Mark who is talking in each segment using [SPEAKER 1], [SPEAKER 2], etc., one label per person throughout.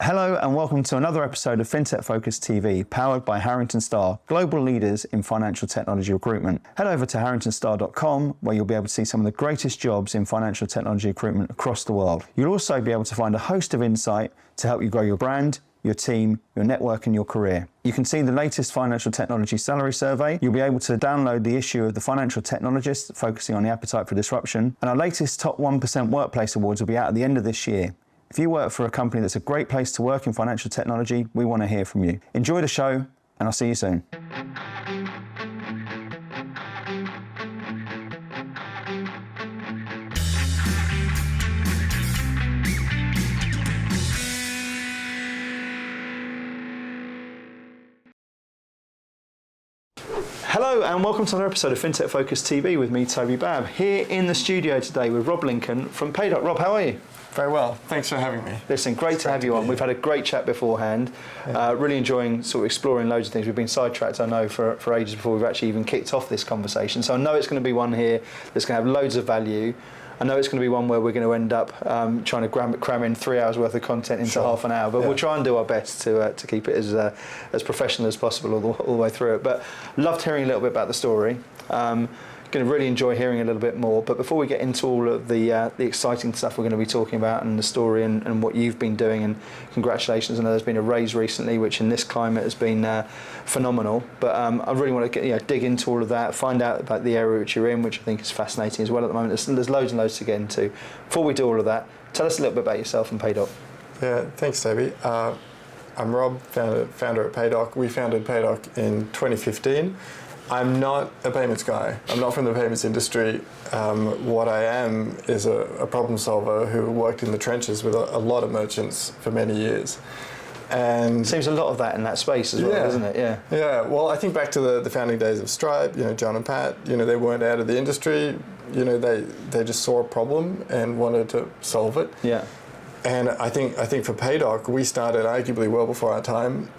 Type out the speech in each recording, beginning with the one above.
[SPEAKER 1] Hello and welcome to another episode of FinTech Focus TV, powered by Harrington Starr, global leaders in financial technology recruitment. Head over to harringtonstar.com where you'll be able to see some of the greatest jobs in financial technology recruitment across the world. You'll also be able to find a host of insight to help you grow your brand, your team, your network and your career. You can see the latest financial technology salary survey. You'll be able to download the issue of the Financial Technologist, focusing on the appetite for disruption. And our latest Top 1% Workplace Awards will be out at the end of this year. If you work for a company that's a great place to work in financial technology, we want to hear from you. Enjoy the show, and I'll see you soon. Hello and welcome to another episode of FinTech Focus TV with me, Toby. Here in the studio today with Rob Lincolne from Paydock. Rob, how are you?
[SPEAKER 2] Very well, thanks for having me.
[SPEAKER 1] Listen, great to have you on. We've had a great chat beforehand. Really enjoying sort of exploring loads of things. We've been sidetracked, I know, for ages before we've actually even kicked off this conversation. So I know it's going to be one here that's going to have loads of value. I know it's going to be one where we're going to end up trying to cram in 3 hours worth of content into half an hour, but we'll try and do our best to keep it as professional as possible all the way through it. But loved hearing a little bit about the story. Going to really enjoy hearing a little bit more, but before we get into all of the exciting stuff we're going to be talking about and the story and what you've been doing, and congratulations, I know there's been a raise recently which in this climate has been phenomenal, but I really want to dig into all of that, find out about the area which you're in, which I think is fascinating as well at the moment. There's loads and loads to get into. Before we do all of that, tell us a little bit about yourself and Paydock.
[SPEAKER 2] Yeah, thanks Toby. I'm Rob, founder at Paydock. We founded Paydock in 2015. I'm not a payments guy. I'm not from the payments industry. What I am is a problem solver who worked in the trenches with a lot of merchants for many years. And
[SPEAKER 1] seems a lot of that in that space as well, doesn't it? Yeah.
[SPEAKER 2] Yeah. Well, I think back to the founding days of Stripe. John and Pat. They weren't out of the industry. They just saw a problem and wanted to solve it.
[SPEAKER 1] Yeah.
[SPEAKER 2] And I think for Paydock, we started arguably well before our time.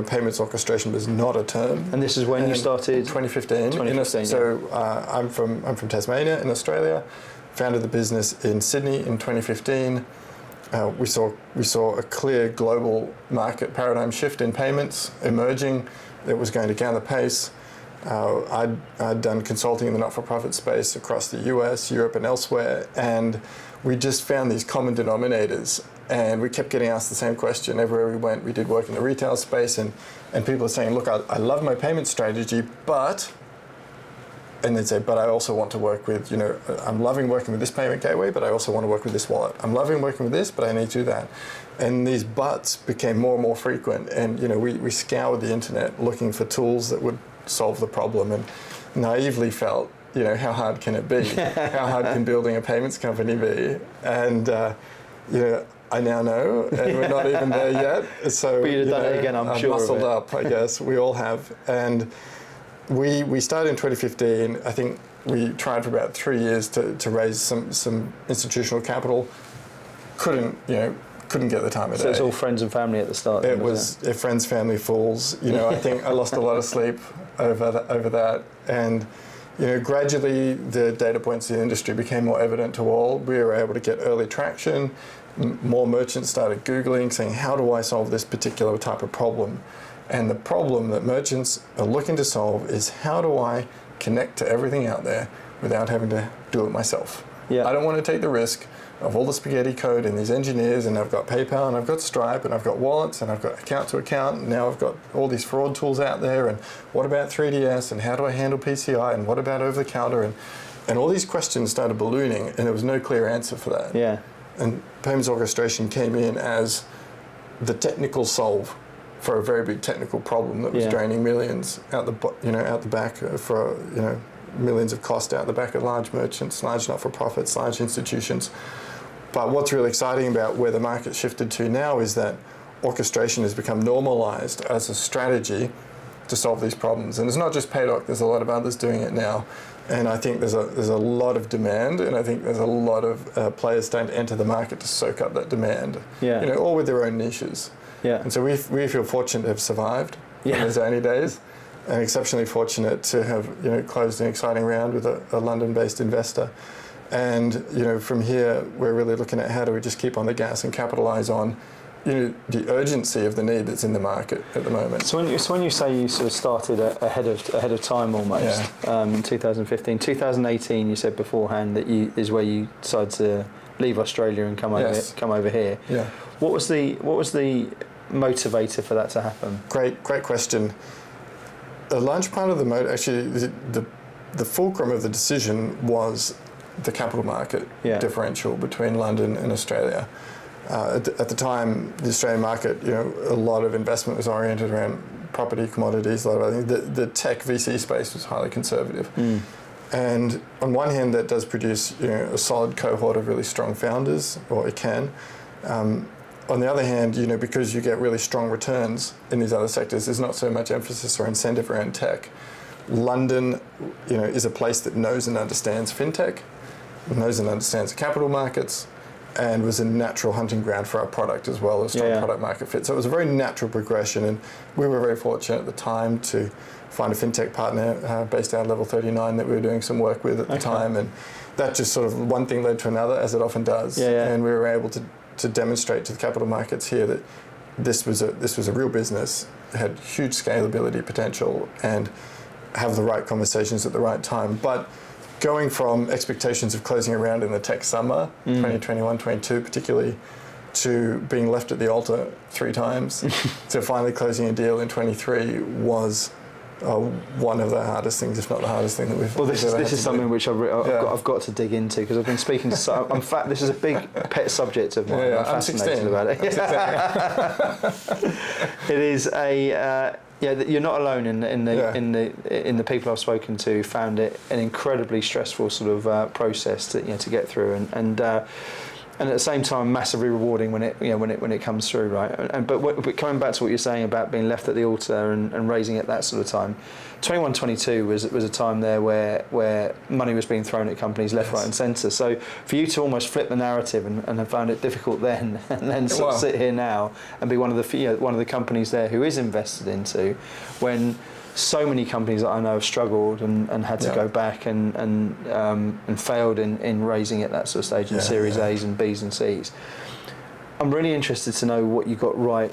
[SPEAKER 2] Payments orchestration was not a term.
[SPEAKER 1] And this is when you started?
[SPEAKER 2] 2015.
[SPEAKER 1] 2015.
[SPEAKER 2] So I'm from Tasmania in Australia. Founded the business in Sydney in 2015. We saw a clear global market paradigm shift in payments emerging that was going to gather pace. I'd done consulting in the not-for-profit space across the US, Europe, and elsewhere, and we just found these common denominators, and we kept getting asked the same question everywhere we went. We did work in the retail space, and people are saying, look, I love my payment strategy, but, and they'd say, but I also want to work with, I'm loving working with this payment gateway, but I also want to work with this wallet. I'm loving working with this, but I need to do that. And these buts became more and more frequent, and we scoured the internet looking for tools that would solve the problem, and naively felt, how hard can it be? How hard can building a payments company be? And I now know, and we're not even there yet. So
[SPEAKER 1] but you'd have done it again, I'm sure.
[SPEAKER 2] Muscled up, I guess. We all have. And we started in 2015. I think we tried for about 3 years to raise some institutional capital. Couldn't get the time of day.
[SPEAKER 1] So it's all friends and family at the start?
[SPEAKER 2] It was friends, family, fools. I think I lost a lot of sleep over that. And gradually the data points in the industry became more evident to all. We were able to get early traction. More merchants started Googling, saying, how do I solve this particular type of problem? And the problem that merchants are looking to solve is, how do I connect to everything out there without having to do it myself?
[SPEAKER 1] Yeah.
[SPEAKER 2] I don't want to take the risk of all the spaghetti code and these engineers, and I've got PayPal and I've got Stripe and I've got wallets and I've got account to account, and now I've got all these fraud tools out there, and what about 3DS, and how do I handle PCI, and what about over the counter, and all these questions started ballooning, and there was no clear answer for that.
[SPEAKER 1] Yeah.
[SPEAKER 2] And payments orchestration came in as the technical solve for a very big technical problem that was draining millions out the back for millions of cost out the back of large merchants, large not-for-profits, large institutions. But what's really exciting about where the market shifted to now is that orchestration has become normalized as a strategy to solve these problems. And it's not just Paydock, there's a lot of others doing it now. And I think there's a lot of demand, and I think there's a lot of players starting to enter the market to soak up that demand, all with their own niches.
[SPEAKER 1] Yeah.
[SPEAKER 2] And so we feel fortunate to have survived in those early days, and exceptionally fortunate to have closed an exciting round with a London-based investor. And from here, we're really looking at how do we just keep on the gas and capitalize on the urgency of the need that's in the market at the moment.
[SPEAKER 1] So when you say you sort of started ahead of time almost, in 2015, 2018, you said beforehand that is where you decided to leave Australia and come over here.
[SPEAKER 2] Yeah.
[SPEAKER 1] What was the motivator for that to happen?
[SPEAKER 2] Great question. A large part of the fulcrum of the decision was the capital market differential between London and Australia. At the time, the Australian market, a lot of investment was oriented around property, commodities, a lot of other things. The tech VC space was highly conservative. And on one hand, that does produce a solid cohort of really strong founders, or it can. On the other hand, because you get really strong returns in these other sectors, there's not so much emphasis or incentive around tech. London, is a place that knows and understands fintech, knows and understands the capital markets, and was a natural hunting ground for our product as well as strong product market fit. So it was a very natural progression, and we were very fortunate at the time to find a fintech partner based out of Level 39 that we were doing some work with at the time, and that just sort of one thing led to another, as it often does. And we were able to demonstrate to the capital markets here that this was a real business, had huge scalability potential, and have the right conversations at the right time. But going from expectations of closing around in the tech summer, 2021, 22 particularly, to being left at the altar 3 times, to finally closing a deal in 23 was one of the hardest things, if not the hardest thing that we've.
[SPEAKER 1] Well, this is something which I've got to dig into, because I've been speaking to. In fact, this is a big pet subject of mine. I'm fascinated about it. It is a. You're not alone in the people I've spoken to. Found it an incredibly stressful sort of process to get through, and at the same time massively rewarding when it comes through, right? But coming back to what you're saying about being left at the altar and raising at that sort of time, 21, 22 was a time there where money was being thrown at companies left, right, and centre. So for you to almost flip the narrative and have found it difficult then, and then sort of sit here now and be one of the companies there who is invested into, when so many companies that I know have struggled and had to go back and failed in raising at that sort of stage in Series A's and B's and C's. I'm really interested to know what you got right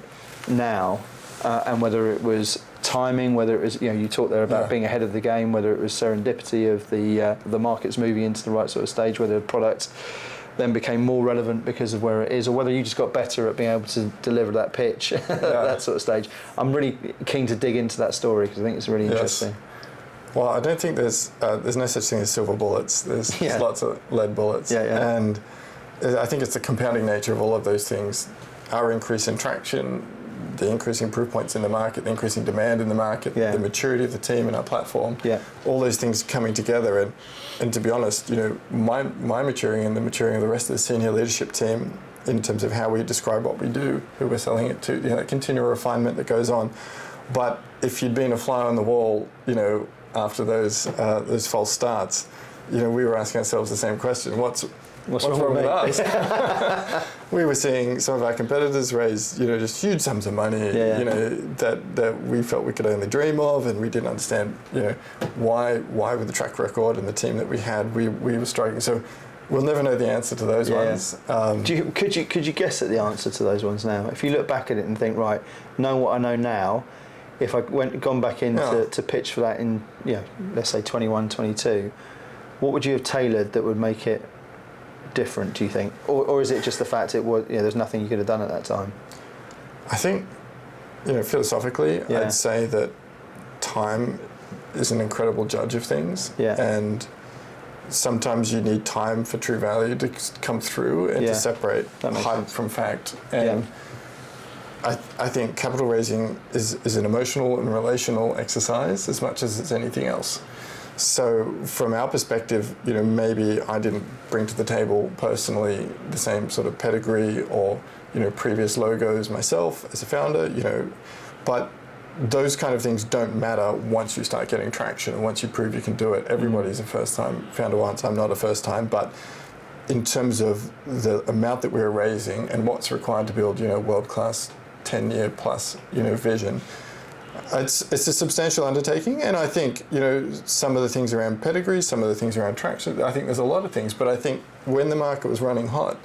[SPEAKER 1] now, and whether it was timing, whether it was you talked there about being ahead of the game, whether it was serendipity of the markets moving into the right sort of stage, whether the product then became more relevant because of where it is, or whether you just got better at being able to deliver that pitch at that sort of stage. I'm really keen to dig into that story because I think it's really interesting.
[SPEAKER 2] Well, I don't think there's no such thing as silver bullets. There's lots of lead bullets. And I think it's the compounding nature of all of those things. Our increase in traction, the increasing proof points in the market, the increasing demand in the market, the maturity of the team and our platform, all those things coming together. And to be honest, my maturing and the maturing of the rest of the senior leadership team in terms of how we describe what we do, who we're selling it to, that continual refinement that goes on. But if you'd been a fly on the wall, after those false starts, we were asking ourselves the same question: What's wrong with us? We were seeing some of our competitors raise, just huge sums of money, that we felt we could only dream of, and we didn't understand, why with the track record and the team that we had, we were struggling. So we'll never know the answer to those ones.
[SPEAKER 1] Could you guess at the answer to those ones now? If you look back at it and think, right, knowing what I know now, if I gone back in to pitch for that in, let's say 21, 22, what would you have tailored that would make it different, do you think? Or is it just the fact it was, there's nothing you could have done at that time?
[SPEAKER 2] I think, philosophically, I'd say that time is an incredible judge of things. And sometimes you need time for true value to come through and to separate hype from fact. And I think capital raising is an emotional and relational exercise as much as it's anything else. So from our perspective, maybe I didn't bring to the table personally the same sort of pedigree or, previous logos myself as a founder, but those kind of things don't matter once you start getting traction and once you prove you can do it. Everybody's a first-time founder once. I'm not a first-time, but in terms of the amount that we're raising and what's required to build, world-class 10-year plus, vision, it's a substantial undertaking, and I think some of the things around pedigree, some of the things around traction. I think there's a lot of things, but I think when the market was running hot,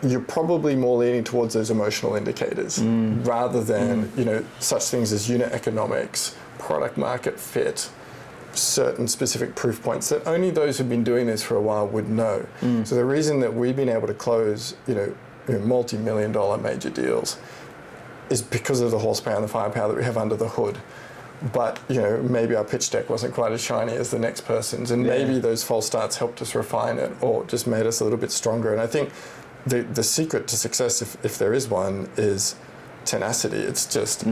[SPEAKER 2] you're probably more leaning towards those emotional indicators rather than such things as unit economics, product market fit, certain specific proof points that only those who've been doing this for a while would know. So the reason that we've been able to close multi-million-dollar major deals is because of the horsepower and the firepower that we have under the hood. But maybe our pitch deck wasn't quite as shiny as the next person's, and maybe those false starts helped us refine it or just made us a little bit stronger. And I think the secret to success, if there is one, is tenacity. It's just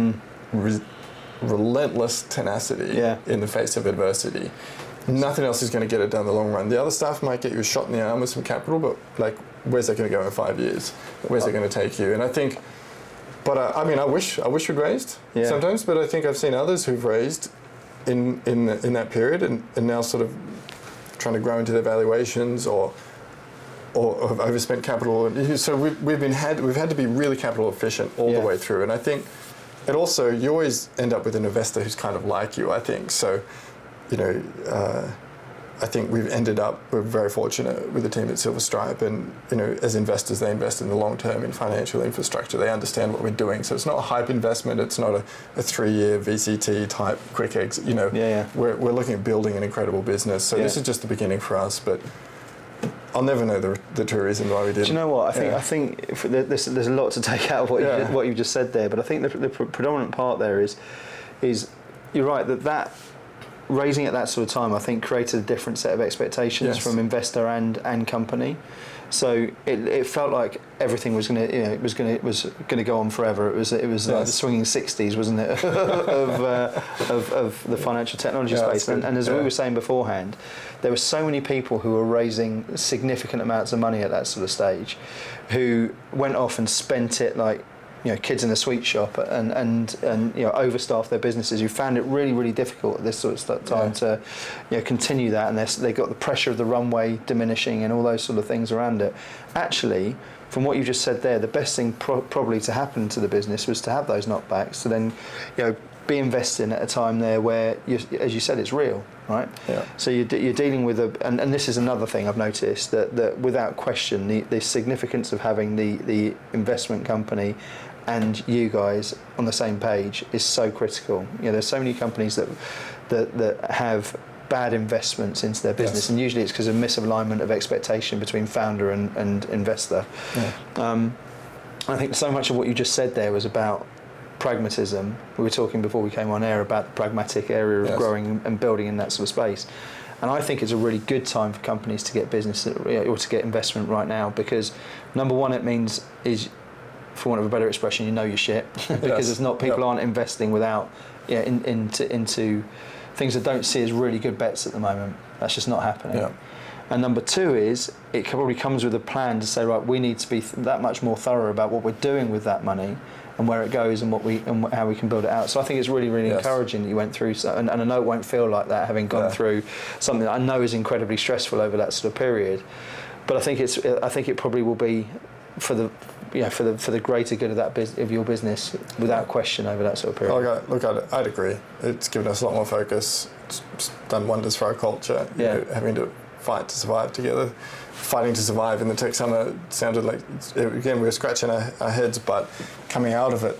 [SPEAKER 2] relentless tenacity in the face of adversity. Nothing else is going to get it done in the long run. The other stuff might get you a shot in the arm with some capital, but where's that going to go in 5 years? Where's it going to take you? And I think, I wish we'd raised sometimes, but I think I've seen others who've raised in that period and now sort of trying to grow into their valuations or have overspent capital. So we've had to be really capital efficient all the way through. And I think it also, you always end up with an investor who's kind of like you, I think. So, I think we're very fortunate with the team at Silver Stripe, and as investors, they invest in the long term in financial infrastructure. They understand what we're doing, so it's not a hype investment. It's not a 3-year VCT type quick exit. We're looking at building an incredible business. So this is just the beginning for us, but I'll never know the true reason why we did.
[SPEAKER 1] Do you know what? I think there's a lot to take out of what you just said there, but I think the predominant part there is you're right that raising at that sort of time, I think, created a different set of expectations from investor and company. So it felt like everything was going to go on forever. It was like the swinging 60s, wasn't it, of the financial technology space. And as we were saying beforehand, there were so many people who were raising significant amounts of money at that sort of stage, who went off and spent it like kids in a sweet shop and overstaffed their businesses, who found it really, really difficult at this sort of time to continue that, and they got the pressure of the runway diminishing and all those sort of things around it. Actually, from what you just said there, the best thing probably to happen to the business was to have those knockbacks, to then be investing at a time there where, as you said, it's real, right? Yeah. So you're dealing with and this is another thing I've noticed, that without question, the significance of having the investment company and you guys on the same page is so critical. There's so many companies that have bad investments into their business, and usually it's because of misalignment of expectation between founder and investor. I think so much of what you just said there was about pragmatism. We were talking before we came on air about the pragmatic area of growing and building in that sort of space. And I think it's a really good time for companies to get business or to get investment right now, because number one, it means is, for want of a better expression, your shit, because it's not, people aren't investing without into things that don't see as really good bets at the moment. That's just not happening. Yeah. And number two is, it probably comes with a plan to say, right, we need to be that much more thorough about what we're doing with that money and where it goes and how we can build it out. So I think it's really, really encouraging that you went through, and I know it won't feel like that, having gone through something that I know is incredibly stressful over that sort of period. But I think it probably will be for the greater good of of your business, without question, over that sort of period.
[SPEAKER 2] Look, I'd agree. It's given us a lot more focus. It's done wonders for our culture. Having to fight to survive together. Fighting to survive in the tech summer sounded like, again, we were scratching our heads, but coming out of it,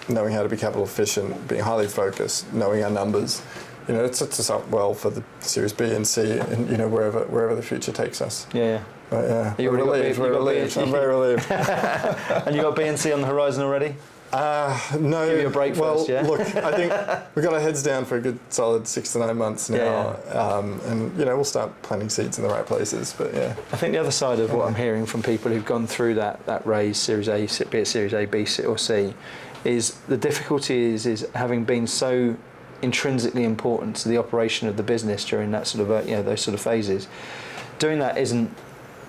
[SPEAKER 2] knowing how to be capital efficient, being highly focused, knowing our numbers, it sets us up well for the Series B and C, and wherever the future takes us.
[SPEAKER 1] Yeah.
[SPEAKER 2] But we're relieved. I'm very relieved.
[SPEAKER 1] And you got B and C on the horizon already?
[SPEAKER 2] No.
[SPEAKER 1] Give you a break first, yeah?
[SPEAKER 2] Look, I think we've got our heads down for a good solid 6 to 9 months now, and we'll start planting seeds in the right places. But
[SPEAKER 1] I think the other side of what I'm hearing from people who've gone through that raise, Series A, be it Series A, B, or C, is the difficulty is having been so intrinsically important to the operation of the business during that sort of those sort of phases. Doing that isn't.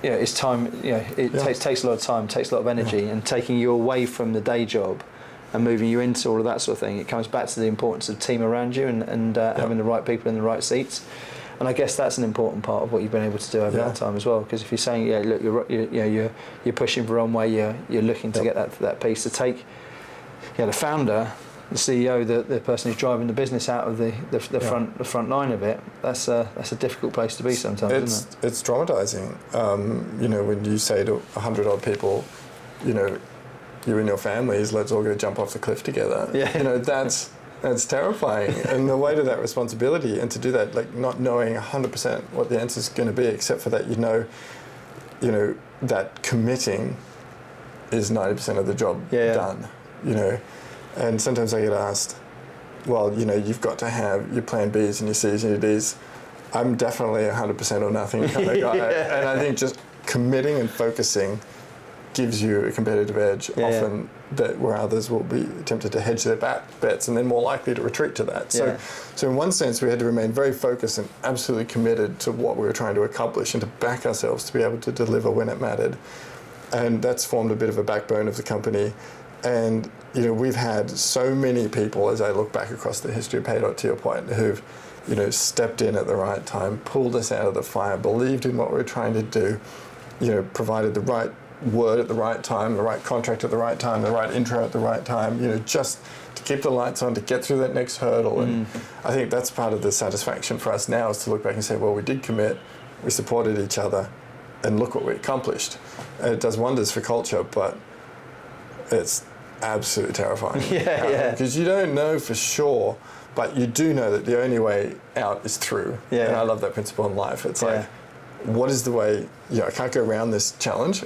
[SPEAKER 1] It's time. It takes a lot of time, takes a lot of energy, and taking you away from the day job and moving you into all of that sort of thing. It comes back to the importance of team around you and having the right people in the right seats. And I guess that's an important part of what you've been able to do over that time as well. Because if you're saying, look, you're pushing for one way, you're looking to get that piece to take. The founder CEO, the person who's driving the business out of the front line of it, that's a difficult place to be sometimes, isn't it?
[SPEAKER 2] It's traumatizing. When you say to 100 odd people, you and your families, let's all go jump off the cliff together.
[SPEAKER 1] Yeah.
[SPEAKER 2] That's terrifying. And the weight of that responsibility, and to do that, like not knowing 100% what the answer is going to be, except for that that committing is 90% of the job done. And sometimes I get asked, well, you've got to have your plan Bs and your Cs and your Ds. I'm definitely 100% or nothing kind of guy. And I think just committing and focusing gives you a competitive edge often that where others will be tempted to hedge their bets and then more likely to retreat to that. So in one sense, we had to remain very focused and absolutely committed to what we were trying to accomplish and to back ourselves to be able to deliver when it mattered. And that's formed a bit of a backbone of the company. And we've had so many people, as I look back across the history of Paydock, to your point, who've stepped in at the right time, pulled us out of the fire, believed in what we were trying to do, provided the right word at the right time, the right contract at the right time, the right intro at the right time, just to keep the lights on, to get through that next hurdle. And I think that's part of the satisfaction for us now, is to look back and say, well, we did commit, we supported each other, and look what we accomplished. And it does wonders for culture, but it's absolutely terrifying. Because you don't know for sure, but you do know that the only way out is through. And I love that principle in life. It's like, what is the way, I can't go around this challenge,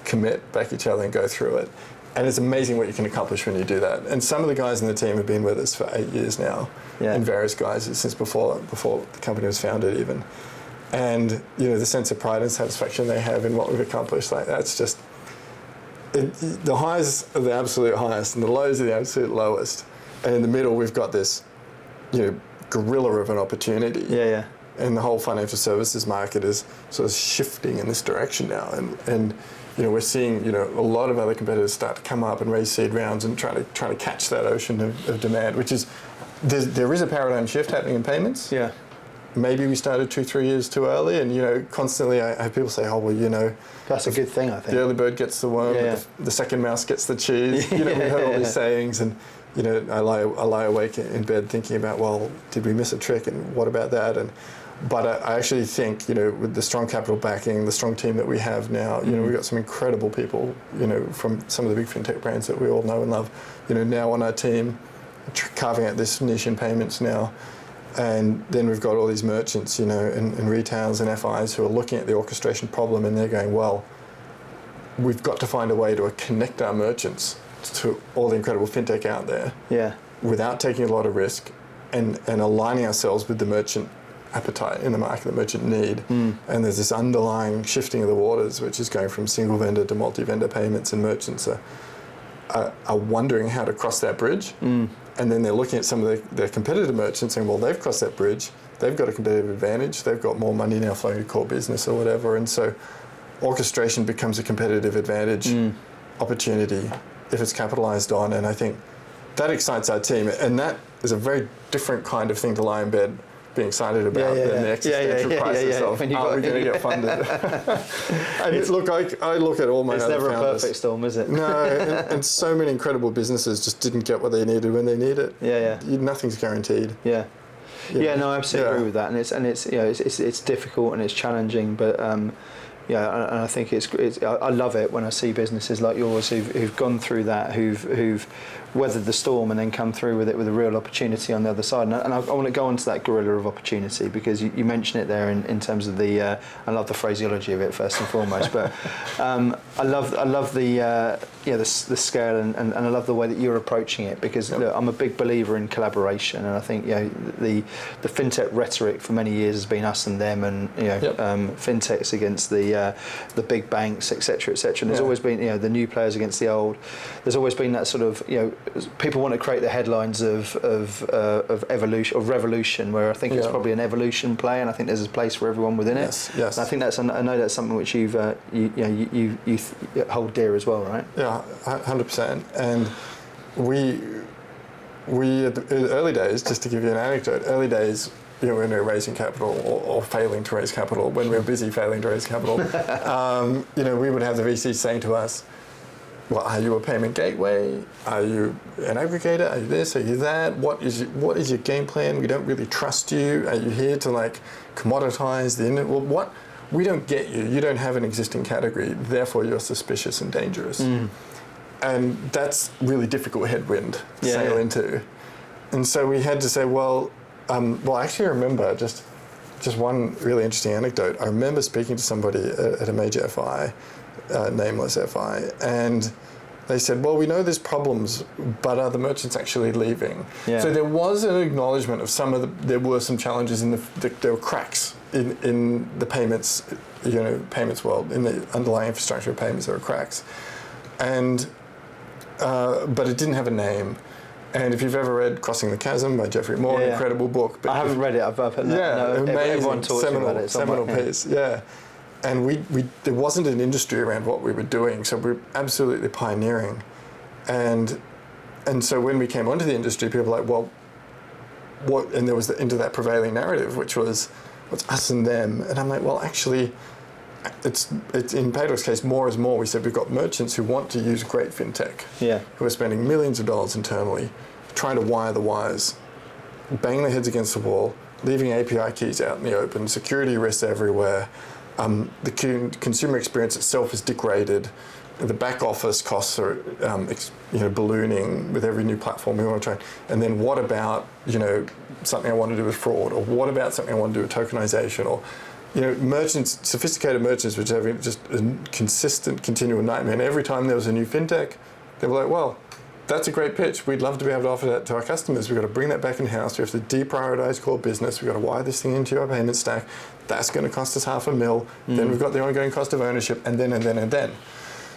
[SPEAKER 2] commit, back each other and go through it. And it's amazing what you can accomplish when you do that. And some of the guys in the team have been with us for 8 years now, and various guys since before the company was founded even. And, the sense of pride and satisfaction they have in what we've accomplished, like that's just, the highs are the absolute highest and the lows are the absolute lowest. And in the middle, we've got this, gorilla of an opportunity. And the whole financial services market is sort of shifting in this direction now. And we're seeing, a lot of other competitors start to come up and raise seed rounds and try to catch that ocean of demand, which is, there is a paradigm shift happening in payments. Maybe we started 2-3 years too early, and constantly I have people say, oh well,
[SPEAKER 1] that's a good thing, I think.
[SPEAKER 2] The early bird gets the worm, but the second mouse gets the cheese. We heard all these sayings, and I lie awake in bed thinking about, well, did we miss a trick, and what about that? But I actually think, with the strong capital backing, the strong team that we have now, we've got some incredible people, from some of the big fintech brands that we all know and love, now on our team, carving out this niche in payments now. And then we've got all these merchants, and retailers and FIs who are looking at the orchestration problem, and they're going, well, we've got to find a way to connect our merchants to all the incredible fintech out there without taking a lot of risk and aligning ourselves with the merchant appetite in the market, the merchant need. And there's this underlying shifting of the waters, which is going from single vendor to multi-vendor payments, and merchants are wondering how to cross that bridge. And then they're looking at some of their competitor merchants saying, well, they've crossed that bridge, they've got a competitive advantage, they've got more money now flowing to core business or whatever. And so orchestration becomes a competitive advantage opportunity if it's capitalized on. And I think that excites our team. And that is a very different kind of thing to lie in bed being excited about than the existential crisis of, are we going to get funded? And look, I look at all my other founders. It's never a perfect
[SPEAKER 1] storm, is it?
[SPEAKER 2] No, and so many incredible businesses just didn't get what they needed when they need it. Nothing's guaranteed.
[SPEAKER 1] No, I absolutely agree with that, and it's difficult and it's challenging, but and I think I love it when I see businesses like yours who've gone through that, who've weathered the storm and then come through with it with a real opportunity on the other side. And I want to go on to that gorilla of opportunity, because you mentioned it there in terms of I love the phraseology of it first and foremost, but I love the scale and I love the way that you're approaching it, because look, I'm a big believer in collaboration, and I think the fintech rhetoric for many years has been us and them, and fintechs against the big banks, etc., etc. And there's always been the new players against the old. There's always been that sort of people want to create the headlines of evolution, of revolution, where I think it's probably an evolution play, and I think there's a place for everyone within it.
[SPEAKER 2] Yes.
[SPEAKER 1] And I think I know that's something which you hold dear as well, right?
[SPEAKER 2] Yeah, 100%. And we at the early days, just to give you an anecdote, early days, when we were raising capital or failing to raise capital, when we were busy failing to raise capital, we would have the VCs saying to us, well, are you a payment gateway? Are you an aggregator? Are you this? Are you that? What is your game plan? We don't really trust you. Are you here to like commoditize the internet? Well, what? We don't get you. You don't have an existing category. Therefore, you're suspicious and dangerous. And that's really difficult headwind to sail into. And so we had to say, well, actually, I remember just one really interesting anecdote. I remember speaking to somebody at a major FI, nameless FI, and they said, well, we know there's problems, but are the merchants actually leaving? Yeah. So there was an acknowledgement of there were some challenges there were cracks in the payments, payments world, in the underlying infrastructure of payments, there were cracks. And, but it didn't have a name. And if you've ever read Crossing the Chasm by Geoffrey Moore, an incredible book. But
[SPEAKER 1] I haven't read it. I've heard
[SPEAKER 2] amazing,
[SPEAKER 1] everyone talks about it.
[SPEAKER 2] Seminal piece, And there wasn't an industry around what we were doing, so we were absolutely pioneering. And so when we came onto the industry, people were like, well, what? And there was into that prevailing narrative, which was, what's us and them? And I'm like, well, actually, it's in Paydock's case, more is more. We said we've got merchants who want to use great fintech, who are spending millions of dollars internally, trying to wire the wires, bang their heads against the wall, leaving API keys out in the open, security risks everywhere. The consumer experience itself is degraded. The back office costs are ballooning with every new platform we want to try. And then what about something I want to do with fraud, or what about something I want to do with tokenization, or merchants, sophisticated merchants, which are having just a consistent, continual nightmare. And every time there was a new fintech, they were like, well, that's a great pitch. We'd love to be able to offer that to our customers. We've got to bring that back in-house. We have to deprioritize core business. We've got to wire this thing into our payment stack. That's going to cost us $500,000. Then we've got the ongoing cost of ownership, and then.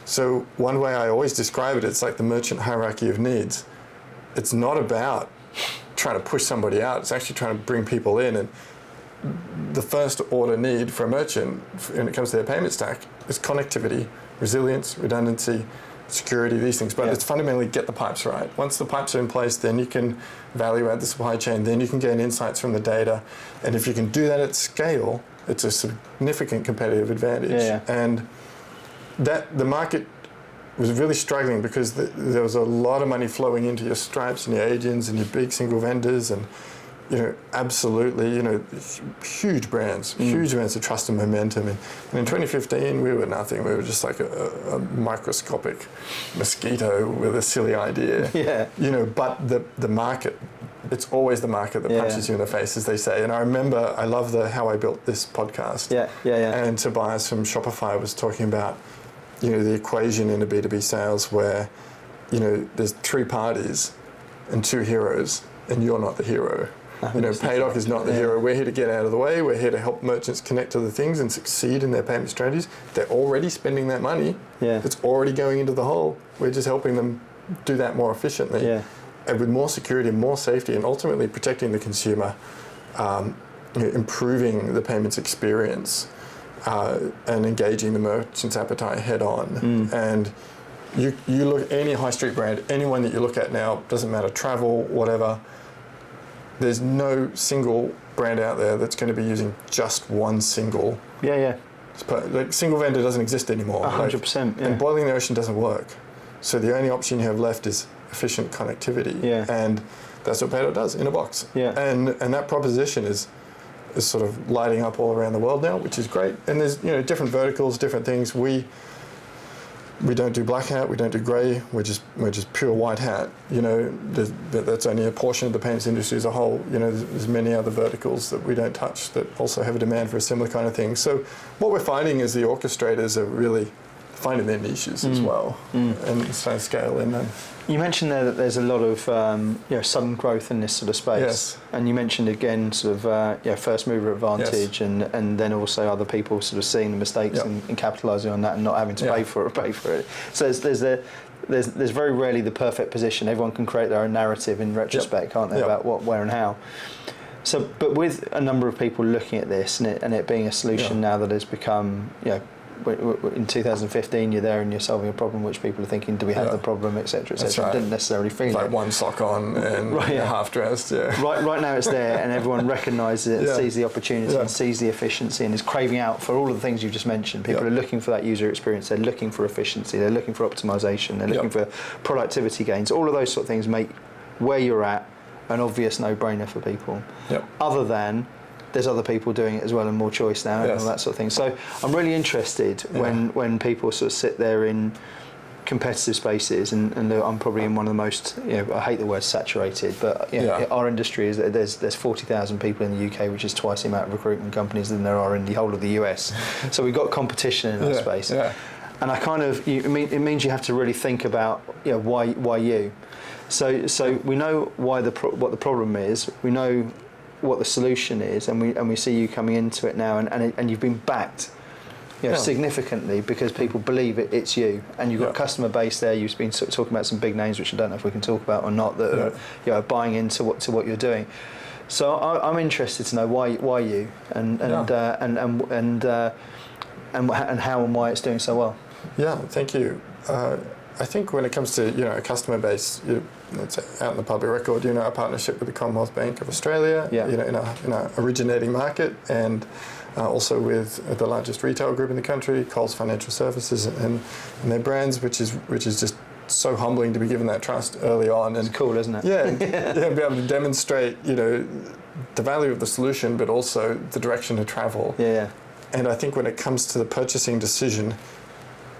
[SPEAKER 2] So one way I always describe it, it's like the merchant hierarchy of needs. It's not about trying to push somebody out. It's actually trying to bring people in. And the first order need for a merchant when it comes to their payment stack is connectivity, resilience, redundancy, security, these things. But it's fundamentally get the pipes right. Once the pipes are in place, then you can value add the supply chain, then you can gain insights from the data. And if you can do that at scale, it's a significant competitive advantage. And that the market was really struggling because there was a lot of money flowing into your Stripes and your Agents and your big single vendors, and absolutely, huge brands, huge amounts of trust and momentum. And in 2015, we were nothing. We were just like a microscopic mosquito with a silly idea. But the market, it's always the market that punches you in the face, as they say. And I remember, I love how I built this podcast. And Tobias from Shopify was talking about, the equation in a B2B sales where, there's 3 parties and 2 heroes, and you're not the hero. Paydock is not the hero. We're here to get out of the way. We're here to help merchants connect to the things and succeed in their payment strategies. They're already spending that money. It's already going into the hole. We're just helping them do that more efficiently. And with more security and more safety, and ultimately protecting the consumer, improving the payments experience, and engaging the merchant's appetite head on. And you look at any high street brand, anyone that you look at now, doesn't matter, travel, whatever, there's no single brand out there that's going to be using just one single. Like single vendor doesn't exist anymore.
[SPEAKER 1] 100%.
[SPEAKER 2] And boiling the ocean doesn't work. So the only option you have left is efficient connectivity. And that's what Paydock does in a box. And that proposition is sort of lighting up all around the world now, which is great. And there's different verticals, different things. We don't do black hat, we don't do grey. We're just pure white hat. That's only a portion of the payments industry as a whole. There's many other verticals that we don't touch that also have a demand for a similar kind of thing. So what we're finding is the orchestrators are really finding their niches as well, and starting to scale in them.
[SPEAKER 1] You mentioned there that there's a lot of sudden growth in this sort of space, and you mentioned again sort of first mover advantage, and then also other people sort of seeing the mistakes and capitalising on that and not having to pay for it. So there's very rarely the perfect position. Everyone can create their own narrative in retrospect, can't they, about what, where, and how. So, but with a number of people looking at this and it being a solution now that has become in 2015 you're there and you're solving a problem which people are thinking, do we have the problem, etc., etc.
[SPEAKER 2] Right.
[SPEAKER 1] Didn't necessarily feel
[SPEAKER 2] like
[SPEAKER 1] it.
[SPEAKER 2] one sock on and half dressed.
[SPEAKER 1] Right now it's there, and everyone recognises it, and sees the opportunity, and sees the efficiency, and is craving out for all of the things you've just mentioned. People are looking for that user experience. They're looking for efficiency. They're looking for optimization. They're looking for productivity gains. All of those sort of things make where you're at an obvious no-brainer for people. Other than there's other people doing it as well and more choice now and all that sort of thing. So I'm really interested when people sort of sit there in competitive spaces, and I'm probably in one of the most, I hate the word saturated, but our industry is there's 40,000 people in the UK, which is twice the amount of recruitment companies than there are in the whole of the US. So we've got competition in that space. And I kind of, it means you have to really think about why you. So we know what the problem is. We know what the solution is, and we see you coming into it now, and you've been backed significantly because people believe it's you, and you've got a customer base there. You've been sort of talking about some big names, which I don't know if we can talk about or not, that are buying into what you're doing. So I'm interested to know why you and how and why it's doing so well.
[SPEAKER 2] Yeah, thank you. I think when it comes to a customer base, it's out in the public record. Our partnership with the Commonwealth Bank of Australia, in our originating market, and also with the largest retail group in the country, Coles Financial Services, and their brands, which is just so humbling to be given that trust early on. And
[SPEAKER 1] it's cool, isn't it?
[SPEAKER 2] Yeah, be able to demonstrate the value of the solution, but also the direction to travel.
[SPEAKER 1] Yeah.
[SPEAKER 2] And I think when it comes to the purchasing decision,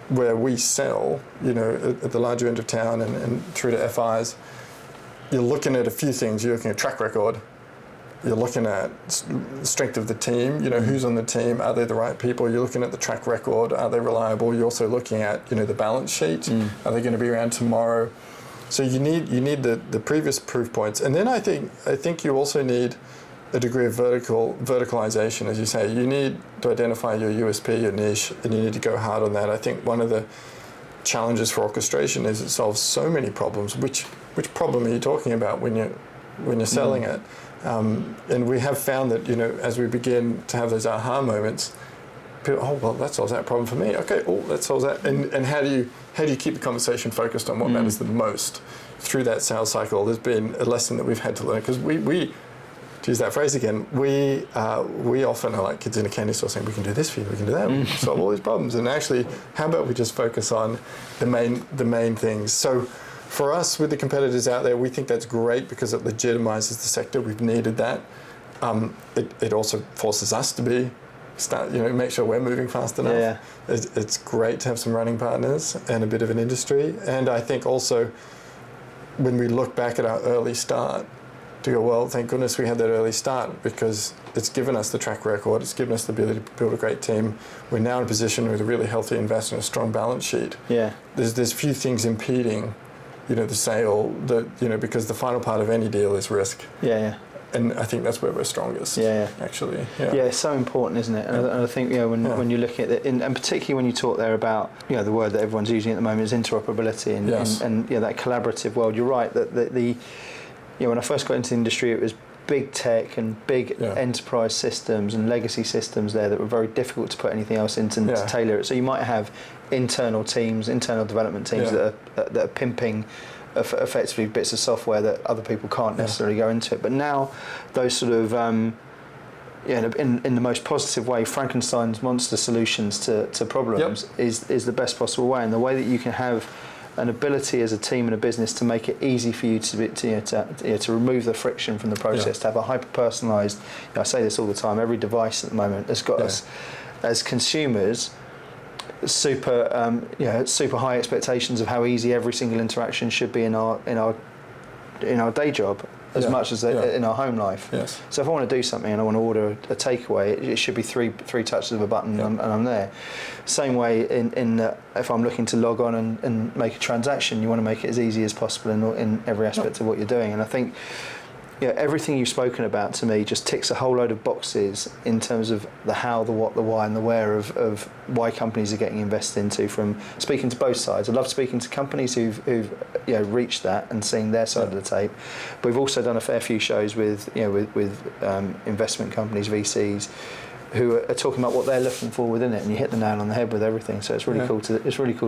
[SPEAKER 2] where we sell, at the larger end of town and through to FIs, you're looking at a few things. You're looking at track record. You're looking at strength of the team. Who's on the team? Are they the right people? You're looking at the track record. Are they reliable? You're also looking at the balance sheet. Are they going to be around tomorrow? So you need the previous proof points, and then I think you also need a degree of verticalization, as you say. You need to identify your USP, your niche, and you need to go hard on that. I think one of the challenges for orchestration is it solves so many problems. Which problem are you talking about when you're selling it? And we have found that as we begin to have those aha moments, people, that solves that problem for me. Okay, that solves that. And how do you keep the conversation focused on what matters the most through that sales cycle? There's been a lesson that we've had to learn, because we to use that phrase again, we often are like kids in a candy store saying, we can do this for you, we can do that, we can solve all these problems. And actually, how about we just focus on the main things? So for us, with the competitors out there, we think that's great because it legitimizes the sector. We've needed that. It also forces us to make sure we're moving fast enough.
[SPEAKER 1] Yeah.
[SPEAKER 2] It's great to have some running partners and a bit of an industry. And I think also when we look back at our early start, to go, well, thank goodness we had that early start, because it's given us the track record, it's given us the ability to build a great team. We're now in a position with a really healthy investor and a strong balance sheet.
[SPEAKER 1] Yeah.
[SPEAKER 2] There's few things impeding, the sale, because the final part of any deal is risk.
[SPEAKER 1] Yeah.
[SPEAKER 2] And I think that's where we're strongest. Actually. Yeah.
[SPEAKER 1] Yeah, it's so important, isn't it? And I think when you look at it, and particularly when you talk there about the word that everyone's using at the moment is interoperability, and that collaborative world. You're right that the when I first got into the industry, it was big tech and big enterprise systems and legacy systems there that were very difficult to put anything else into to tailor it. So you might have internal development teams that are pimping effectively bits of software that other people can't necessarily go into it. But now those sort of in the most positive way, Frankenstein's monster solutions to problems is the best possible way, and the way that you can have an ability as a team and a business to make it easy for you to remove the friction from the process, to have a hyper-personalised, I say this all the time, every device at the moment has got us as consumers super high expectations of how easy every single interaction should be in our day job as much as in our home life.
[SPEAKER 2] Yes.
[SPEAKER 1] So if I want to do something and I want to order a takeaway, it should be three touches of a button and I'm there. Same way if I'm looking to log on and make a transaction, you want to make it as easy as possible in every aspect of what you're doing. And I think everything you've spoken about to me just ticks a whole load of boxes in terms of the how, the what, the why, and the where of why companies are getting invested into. From speaking to both sides, I love speaking to companies who've reached that and seen their side of the tape. But we've also done a fair few shows with investment companies, VCs, who are talking about what they're looking for within it, and you hit the nail on the head with everything. So it's really cool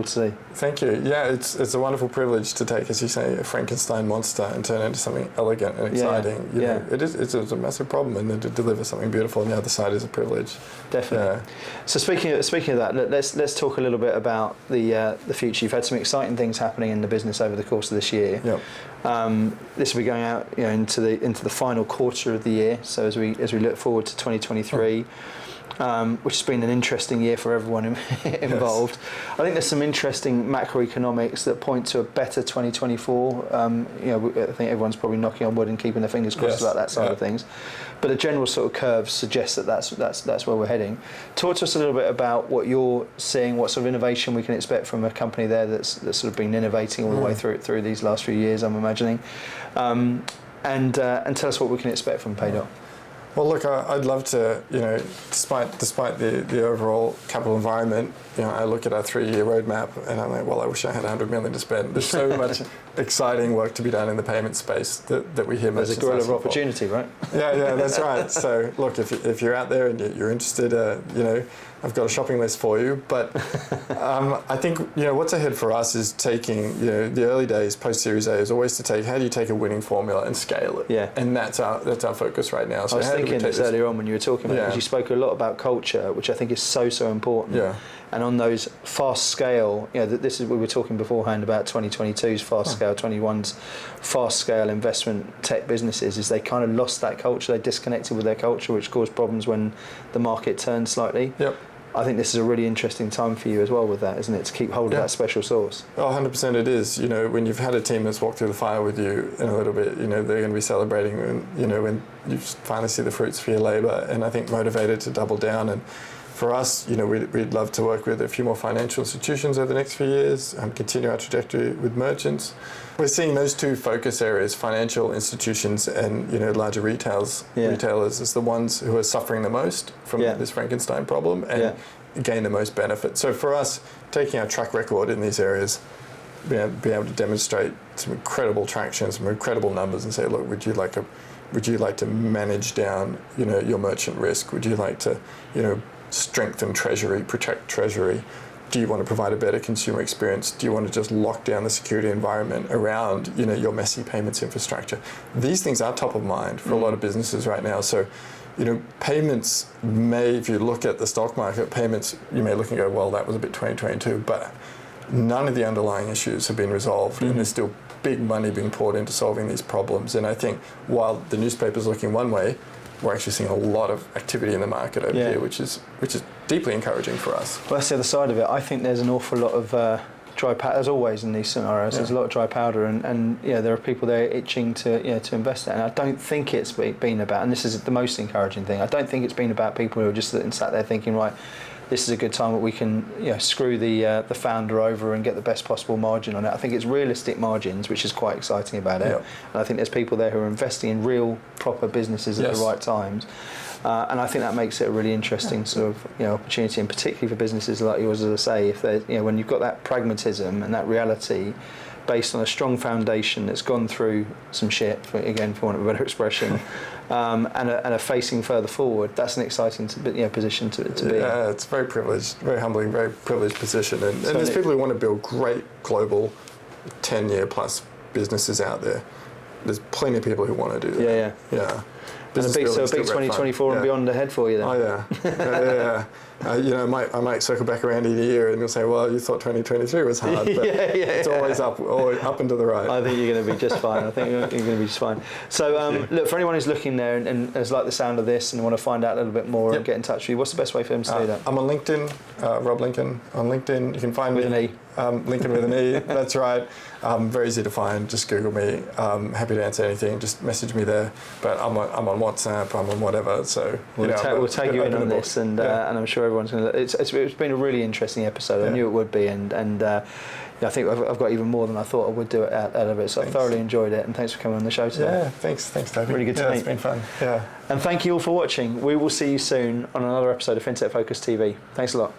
[SPEAKER 1] to see.
[SPEAKER 2] Thank you. Yeah, it's a wonderful privilege to take, as you say, a Frankenstein monster and turn it into something elegant and exciting. You know, it's a massive problem, and then to deliver something beautiful on the other side is a privilege.
[SPEAKER 1] Definitely. So speaking of that, let's talk a little bit about the future. You've had some exciting things happening in the business over the course of this year.
[SPEAKER 2] Yep.
[SPEAKER 1] This will be going out, into the final quarter of the year. So as we look forward to 2023. Which has been an interesting year for everyone involved. Yes. I think there's some interesting macroeconomics that point to a better 2024. I think everyone's probably knocking on wood and keeping their fingers crossed about that side of things. But a general sort of curve suggests that that's where we're heading. Talk to us a little bit about what you're seeing, what sort of innovation we can expect from a company there that's sort of been innovating all the way through these last few years, I'm imagining, and tell us what we can expect from Paydock.
[SPEAKER 2] Well, look, I'd love to, despite the overall capital environment, I look at our 3-year roadmap and I'm like, well, I wish I had 100 million to spend. There's so much exciting work to be done in the payment space that we hear.
[SPEAKER 1] There's a gorilla of opportunity, right?
[SPEAKER 2] Yeah, that's right. So, look, if you're out there and you're interested, I've got a shopping list for you. But I think what's ahead for us is taking the early days post Series A is always to take how do you take a winning formula and scale it.
[SPEAKER 1] Yeah.
[SPEAKER 2] And that's our focus right now. So
[SPEAKER 1] I was thinking this earlier on when you were talking about it, because you spoke a lot about culture, which I think is so important.
[SPEAKER 2] Yeah.
[SPEAKER 1] And on those fast scale, this is we were talking beforehand about 2022's fast scale, 21's fast scale investment tech businesses. Is they kind of lost that culture, they disconnected with their culture, which caused problems when the market turned slightly.
[SPEAKER 2] Yep.
[SPEAKER 1] I think this is a really interesting time for you as well with that, isn't it? To keep hold of that special sauce.
[SPEAKER 2] Oh, 100% it is. When you've had a team that's walked through the fire with you in a little bit, they're going to be celebrating when you finally see the fruits for your labour, and I think motivated to double down. And for us, we'd love to work with a few more financial institutions over the next few years and continue our trajectory with merchants. We're seeing those two focus areas, financial institutions and larger retailers, as the ones who are suffering the most from this Frankenstein problem and gain the most benefit. So for us, taking our track record in these areas, be able to demonstrate some incredible traction, some incredible numbers, and say, look, would you like to manage down your merchant risk? Would you like to strengthen treasury, protect treasury? Do you want to provide a better consumer experience? Do you want to just lock down the security environment around your messy payments infrastructure? These things are top of mind for a lot of businesses right now. So payments if you look at the stock market, payments, you may look and go, well, that was a bit 2022, but none of the underlying issues have been resolved, and there's still big money being poured into solving these problems. And I think while the newspaper's looking one way, we're actually seeing a lot of activity in the market over here, which is deeply encouraging for us.
[SPEAKER 1] Well, that's the other side of it. I think there's an awful lot of dry powder, as always in these scenarios. There's a lot of dry powder, and there are people there itching to invest in. And I don't think it's been about, and this is the most encouraging thing, I don't think it's been about people who are just sat there thinking, right, this is a good time that we can screw the founder over and get the best possible margin on it. I think it's realistic margins, which is quite exciting about it.
[SPEAKER 2] Yep.
[SPEAKER 1] And I think there's people there who are investing in real, proper businesses at the right times. And I think that makes it a really interesting sort of opportunity, and particularly for businesses like yours, as I say, if when you've got that pragmatism and that reality based on a strong foundation that's gone through some shit, for want of a better expression, and are facing further forward, that's an exciting position to be in.
[SPEAKER 2] Yeah, it's very privileged, very humbling, very privileged position. And there's people who want to build great global 10-year plus businesses out there. There's plenty of people who want to do that. Yeah.
[SPEAKER 1] And a big 2024 and beyond ahead for you then.
[SPEAKER 2] Oh yeah. I might circle back around in a year and you'll say, well, you thought 2023 was hard, but it's always up and to the right.
[SPEAKER 1] I think you're going to be just fine. So look, for anyone who's looking there and has liked the sound of this and want to find out a little bit more and get in touch with you, what's the best way for them to do that?
[SPEAKER 2] I'm on LinkedIn, Rob Lincolne on LinkedIn. You can find me.
[SPEAKER 1] With an E.
[SPEAKER 2] Lincoln with an E, that's right. Very easy to find, just Google me. Happy to answer anything, just message me there. But I'm on WhatsApp, I'm on whatever, so...
[SPEAKER 1] We'll tag you in on this, and I'm sure everyone's going to... It's been a really interesting episode, I knew it would be, and I think I've got even more than I thought I would do out of it, so I thoroughly enjoyed it, and thanks for coming on the show today.
[SPEAKER 2] Yeah, thanks Toby.
[SPEAKER 1] Really good to meet.
[SPEAKER 2] It's been fun. Yeah.
[SPEAKER 1] And thank you all for watching. We will see you soon on another episode of FinTech Focus TV. Thanks a lot.